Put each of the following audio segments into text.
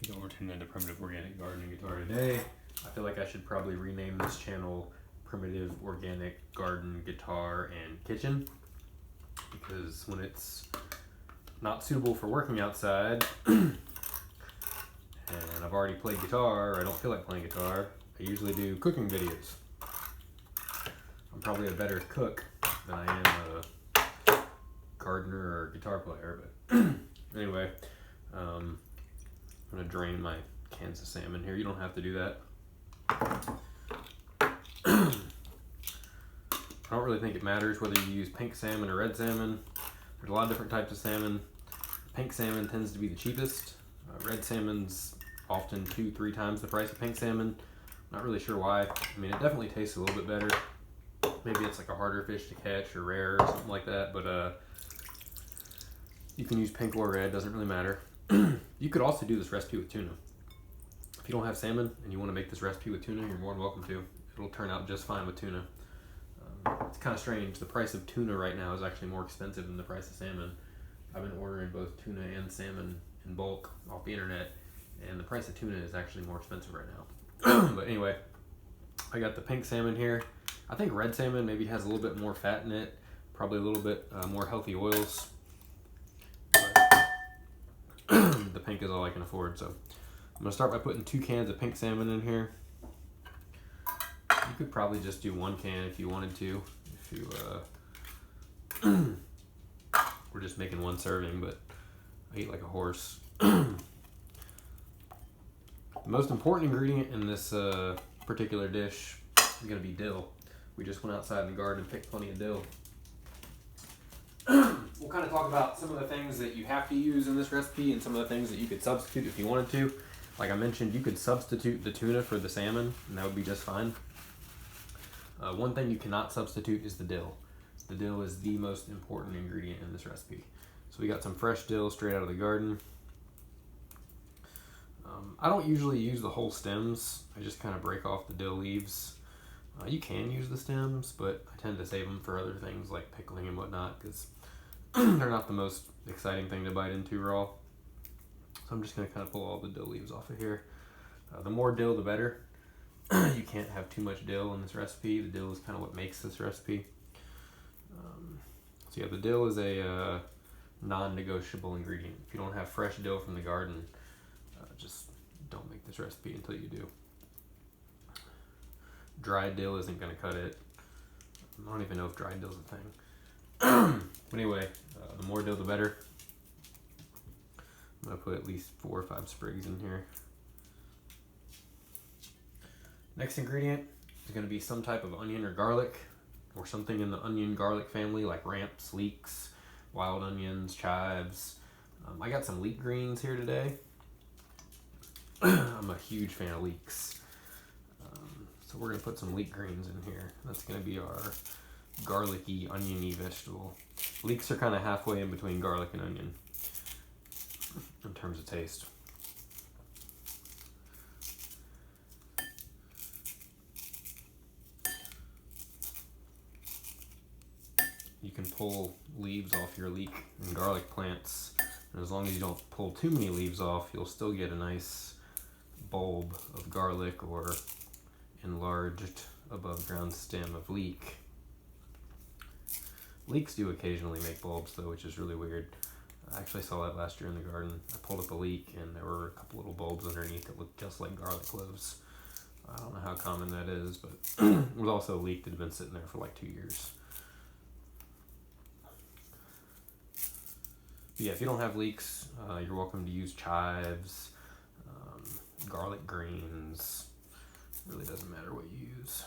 Y'all were tuning into Primitive Organic Garden and Guitar today. I feel like I should probably rename this channel Primitive Organic Garden, Guitar, and Kitchen, because when it's not suitable for working outside and I've already played guitar, or I don't feel like playing guitar, I usually do cooking videos. I'm probably a better cook than I am a gardener or guitar player, but anyway, I'm gonna drain my cans of salmon here. You don't have to do that. I don't really think it matters whether you use pink salmon or red salmon. There's a lot of different types of salmon. Pink salmon tends to be the cheapest. Red salmon's often 2-3 times the price of pink salmon. Not really sure why. I mean, it definitely tastes a little bit better. Maybe it's like a harder fish to catch or rare or something like that, but you can use pink or red, doesn't really matter. You could also do this recipe with tuna. If you don't have salmon and you want to make this recipe with tuna, you're more than welcome to. It'll turn out just fine with tuna. It's kind of strange. The price of tuna right now is actually more expensive than the price of salmon. I've been ordering both tuna and salmon in bulk off the internet, and the price of tuna is actually more expensive right now. But anyway, I got the pink salmon here. I think red salmon maybe has a little bit more fat in it, probably a little bit more healthy oils. The pink is all I can afford, so I'm gonna start by putting 2 cans of pink salmon in here. You could probably just do 1 can if you wanted to, if you we're just making 1 serving, but I eat like a horse. The most important ingredient in this particular dish is gonna be dill. We just went outside in the garden and picked plenty of dill. We'll kind of talk about some of the things that you have to use in this recipe and some of the things that you could substitute if you wanted to. Like I mentioned, you could substitute the tuna for the salmon, and that would be just fine. One thing you cannot substitute is the dill. The dill is the most important ingredient in this recipe. So we got some fresh dill straight out of the garden. I don't usually use the whole stems. I just kind of break off the dill leaves. You can use the stems, but I tend to save them for other things like pickling and whatnot, because they're not the most exciting thing to bite into raw. So I'm just going to kind of pull all the dill leaves off of here. The more dill, the better. You can't have too much dill in this recipe. The dill is kind of what makes this recipe. So yeah, the dill is a non-negotiable ingredient. If you don't have fresh dill from the garden, just don't make this recipe until you do. Dried dill isn't going to cut it. I don't even know if dried dill is a thing. But anyway, the more dill, the better. I'm going to put at least 4 or 5 sprigs in here. Next ingredient is going to be some type of onion or garlic, or something in the onion garlic family, like ramps, leeks, wild onions, chives. I got some leek greens here today. I'm a huge fan of leeks. So we're going to put some leek greens in here. That's going to be our garlicky, oniony vegetable. Leeks are kind of halfway in between garlic and onion in terms of taste. You can pull leaves off your leek and garlic plants, and as long as you don't pull too many leaves off, you'll still get a nice bulb of garlic or enlarged above ground stem of leek. Leeks do occasionally make bulbs though, which is really weird. I actually saw that last year in the garden. I pulled up a leek and there were a couple little bulbs underneath that looked just like garlic cloves. I don't know how common that is, but it was also a leek that had been sitting there for like 2 years. But yeah, if you don't have leeks, you're welcome to use chives, garlic greens. Really doesn't matter what you use.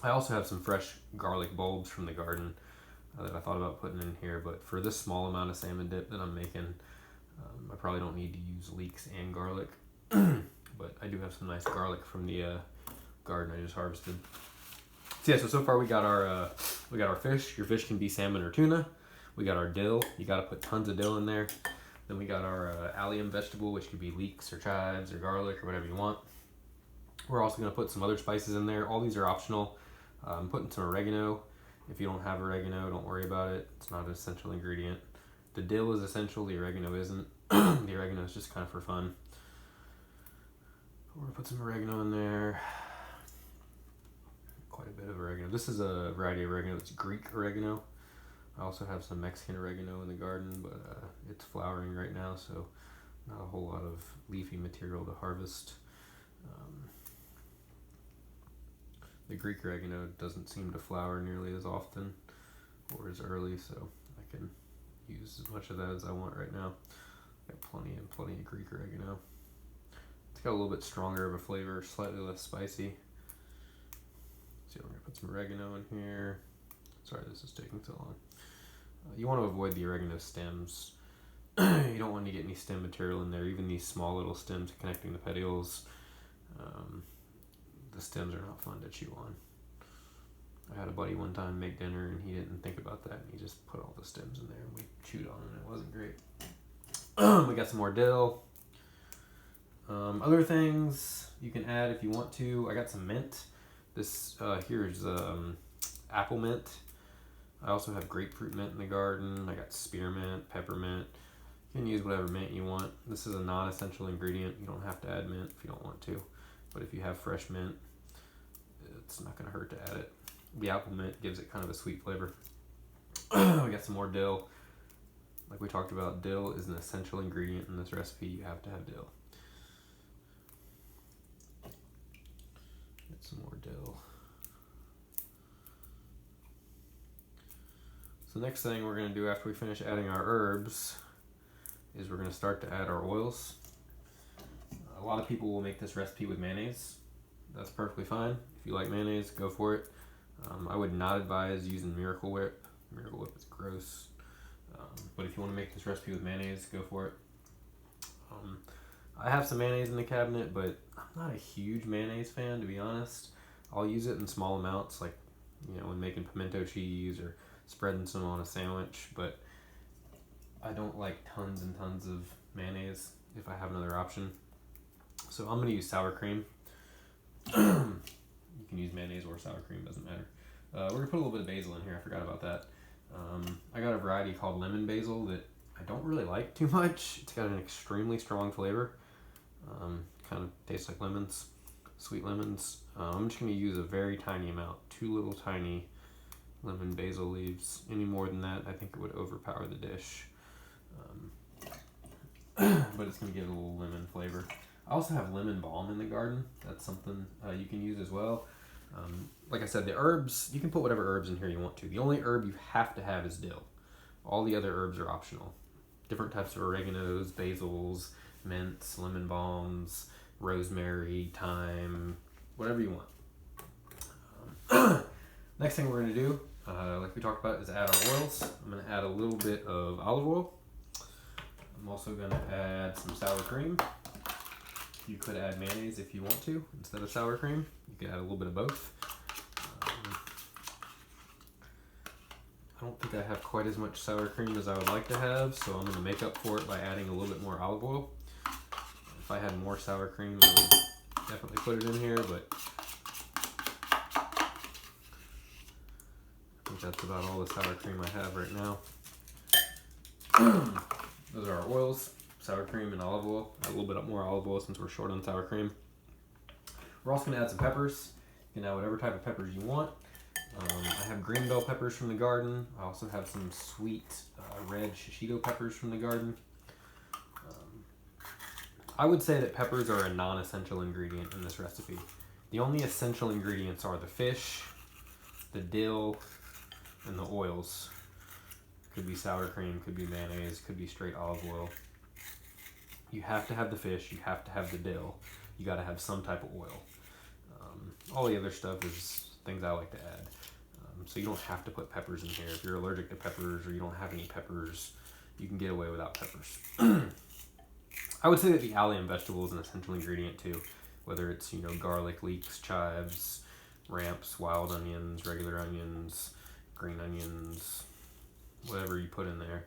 I also have some fresh garlic bulbs from the garden that I thought about putting in here, but for this small amount of salmon dip that I'm making, I probably don't need to use leeks and garlic. But I do have some nice garlic from the garden I just harvested. So yeah, so far we got our fish. Your fish can be salmon or tuna. We got our dill. You got to put tons of dill in there. Then we got our allium vegetable, which could be leeks or chives or garlic or whatever you want. We're also going to put some other spices in there. All these are optional. I'm putting some oregano. If you don't have oregano, don't worry about it. It's not an essential ingredient. The dill is essential, the oregano isn't. The oregano is just kind of for fun. We're gonna put some oregano in there. Quite a bit of oregano. This is a variety of oregano. It's Greek oregano. I also have some Mexican oregano in the garden, but it's flowering right now, so not a whole lot of leafy material to harvest. The Greek oregano doesn't seem to flower nearly as often or as early, so I can use as much of that as I want right now. Got plenty of Greek oregano. It's got a little bit stronger of a flavor, slightly less spicy. So I'm gonna put some oregano in here. Sorry, this is taking so long. You want to avoid the oregano stems. You don't want to get any stem material in there, even these small little stems connecting the petioles. The stems are not fun to chew on. I had a buddy one time make dinner and he didn't think about that and he just put all the stems in there and we chewed on it and it wasn't great. We got some more dill. Other things you can add if you want to. I got some mint. This here's apple mint. I also have grapefruit mint in the garden. I got spearmint, peppermint. You can use whatever mint you want. This is a non-essential ingredient. You don't have to add mint if you don't want to. But if you have fresh mint, it's not going to hurt to add it. The apple mint gives it kind of a sweet flavor. We got some more dill. Like we talked about, dill is an essential ingredient in this recipe. You have to have dill. Get some more dill. So the next thing we're going to do after we finish adding our herbs is we're going to start to add our oils. A lot of people will make this recipe with mayonnaise. That's perfectly fine. If you like mayonnaise, go for it. I would not advise using Miracle Whip. Miracle Whip is gross. But if you want to make this recipe with mayonnaise, go for it. I have some mayonnaise in the cabinet, but I'm not a huge mayonnaise fan, to be honest. I'll use it in small amounts, like when making pimento cheese or spreading some on a sandwich, but I don't like tons and tons of mayonnaise if I have another option. So I'm going to use sour cream. You can use mayonnaise or sour cream, doesn't matter. We're going to put a little bit of basil in here. I forgot about that. I got a variety called lemon basil that I don't really like too much. It's got an extremely strong flavor. Kind of tastes like lemons, sweet lemons. I'm just going to use a very tiny amount, 2 little tiny lemon basil leaves. Any more than that, I think it would overpower the dish. But it's going to give it a little lemon flavor. I also have lemon balm in the garden. That's something you can use as well. Like I said, the herbs, you can put whatever herbs in here you want to. The only herb you have to have is dill. All the other herbs are optional. Different types of oreganos, basils, mints, lemon balms, rosemary, thyme, whatever you want. Next thing we're going to do, like we talked about, is add our oils. I'm going to add a little bit of olive oil. I'm also going to add some sour cream. You could add mayonnaise if you want to instead of sour cream. You could add a little bit of both. I don't think I have quite as much sour cream as I would like to have, so I'm going to make up for it by adding a little bit more olive oil. If I had more sour cream, I would definitely put it in here, but I think that's about all the sour cream I have right now. Those are our oils. Sour cream and olive oil. Add a little bit more olive oil since we're short on sour cream. We're also going to add some peppers. You can add whatever type of peppers you want. I have green bell peppers from the garden. I also have some sweet red shishito peppers from the garden. I would say that peppers are a non-essential ingredient in this recipe. The only essential ingredients are the fish, the dill, and the oils. Could be sour cream, could be mayonnaise, could be straight olive oil. You have to have the fish, you have to have the dill, you got to have some type of oil. All the other stuff is things I like to add. So you don't have to put peppers in here. If you're allergic to peppers or you don't have any peppers, you can get away without peppers. I would say that the allium vegetable is an essential ingredient too, whether it's garlic, leeks, chives, ramps, wild onions, regular onions, green onions, whatever you put in there.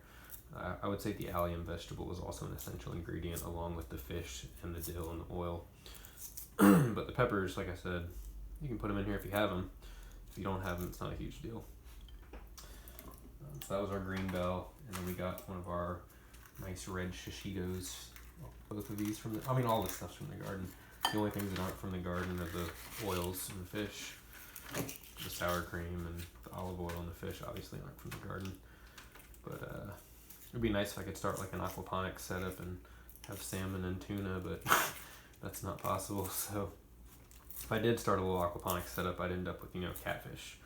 I would say the allium vegetable is also an essential ingredient along with the fish and the dill and the oil. But the peppers, like I said, you can put them in here if you have them. If you don't have them, it's not a huge deal. So that was our green bell, and then we got one of our nice red shishitos. Both of these from the, I mean all this stuff's from the garden. The only things that aren't from the garden are the oils and the fish. The sour cream and the olive oil and the fish obviously aren't from the garden. But it'd be nice if I could start like an aquaponics setup and have salmon and tuna, but that's not possible. So if I did start a little aquaponics setup, I'd end up with, catfish.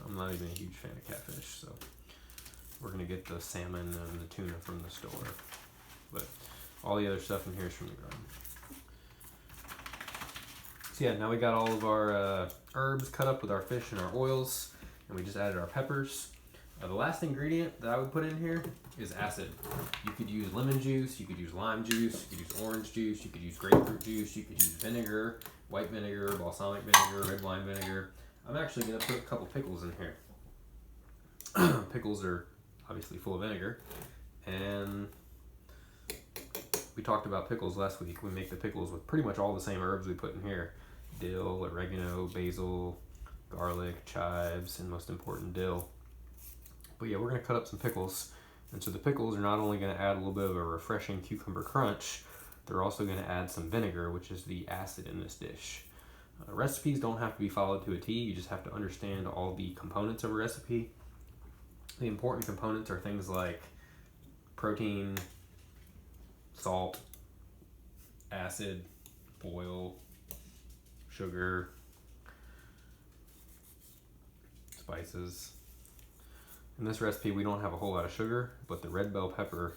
I'm not even a huge fan of catfish, so we're gonna get the salmon and the tuna from the store. But all the other stuff in here is from the garden. So yeah, now we got all of our herbs cut up with our fish and our oils, and we just added our peppers. The last ingredient that I would put in here is acid. You could use lemon juice, you could use lime juice, you could use orange juice, you could use grapefruit juice, you could use vinegar, white vinegar, balsamic vinegar, red wine vinegar. I'm actually going to put a couple pickles in here. Pickles are obviously full of vinegar, and we talked about pickles last week. We make the pickles with pretty much all the same herbs we put in here. Dill, oregano, basil, garlic, chives, and most important, dill. But yeah, we're going to cut up some pickles. And so the pickles are not only going to add a little bit of a refreshing cucumber crunch, they're also going to add some vinegar, which is the acid in this dish. Recipes don't have to be followed to a T. You just have to understand all the components of a recipe. The important components are things like protein, salt, acid, oil, sugar, spices. In this recipe, we don't have a whole lot of sugar, but the red bell pepper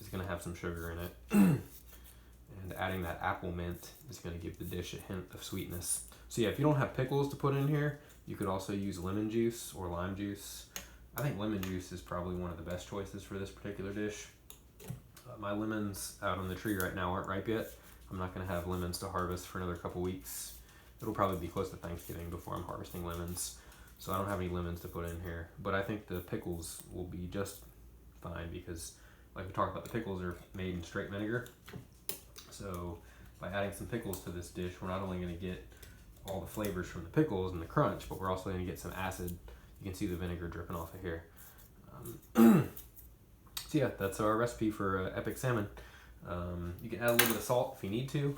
is going to have some sugar in it. And adding that apple mint is going to give the dish a hint of sweetness. So yeah, if you don't have pickles to put in here, you could also use lemon juice or lime juice. I think lemon juice is probably one of the best choices for this particular dish. My lemons out on the tree right now aren't ripe yet. I'm not going to have lemons to harvest for another couple weeks. It'll probably be close to Thanksgiving before I'm harvesting lemons. So I don't have any lemons to put in here. But I think the pickles will be just fine because, like we talked about, the pickles are made in straight vinegar. So by adding some pickles to this dish, we're not only going to get all the flavors from the pickles and the crunch, but we're also going to get some acid. You can see the vinegar dripping off of here. So yeah, that's our recipe for epic salmon. You can add a little bit of salt if you need to.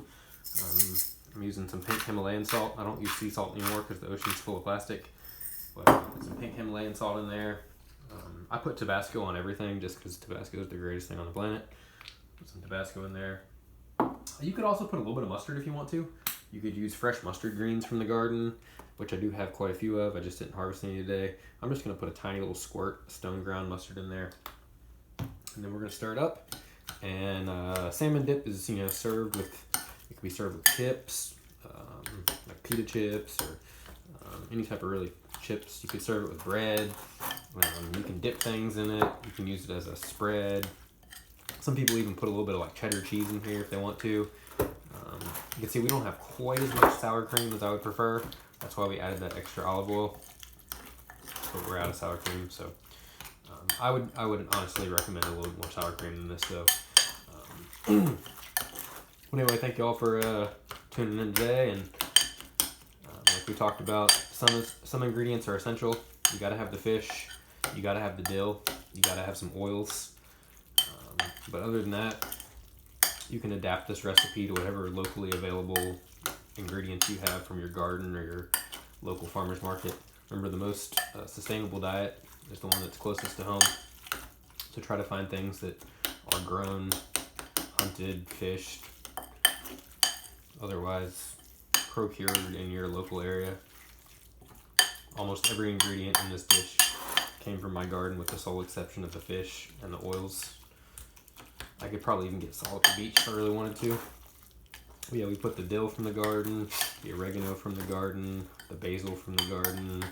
I'm using some pink Himalayan salt. I don't use sea salt anymore because the ocean's full of plastic. But put some pink Himalayan salt in there. I put Tabasco on everything just because Tabasco is the greatest thing on the planet. Put some Tabasco in there. You could also put a little bit of mustard if you want to. You could use fresh mustard greens from the garden, which I do have quite a few of. I just didn't harvest any today. I'm just going to put a tiny little squirt of stone ground mustard in there. And then we're going to stir it up. And salmon dip is, served with, it can be served with chips, like pita chips or any type of really chips. You could serve it with bread. You can dip things in it. You can use it as a spread. Some people even put a little bit of like cheddar cheese in here if they want to. You can see we don't have quite as much sour cream as I would prefer. That's why we added that extra olive oil. But we're out of sour cream, so I would honestly recommend a little bit more sour cream than this though. Anyway, thank you all for tuning in today, and like we talked about, some ingredients are essential. You got to have the fish, you got to have the dill, you got to have some oils. But other than that, you can adapt this recipe to whatever locally available ingredients you have from your garden or your local farmer's market. Remember, the most sustainable diet is the one that's closest to home. So try to find things that are grown, hunted, fished, otherwise procured in your local area. Almost every ingredient in this dish came from my garden with the sole exception of the fish and the oils. I could probably even get salt at the beach if I really wanted to. But yeah, we put the dill from the garden, the oregano from the garden, the basil from the garden,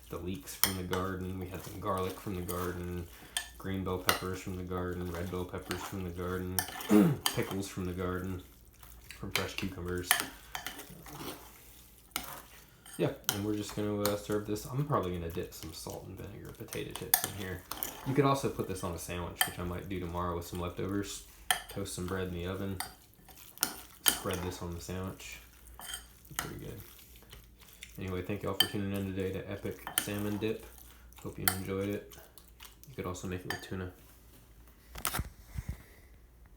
the leeks from the garden. We had some garlic from the garden, green bell peppers from the garden, red bell peppers from the garden, pickles from the garden, from fresh cucumbers. Yeah, and we're just going to serve this. I'm probably going to dip some salt and vinegar potato chips in here. You could also put this on a sandwich, which I might do tomorrow with some leftovers. Toast some bread in the oven. Spread this on the sandwich. Pretty good. Anyway, thank you all for tuning in today to Epic Salmon Dip. Hope you enjoyed it. You could also make it with tuna.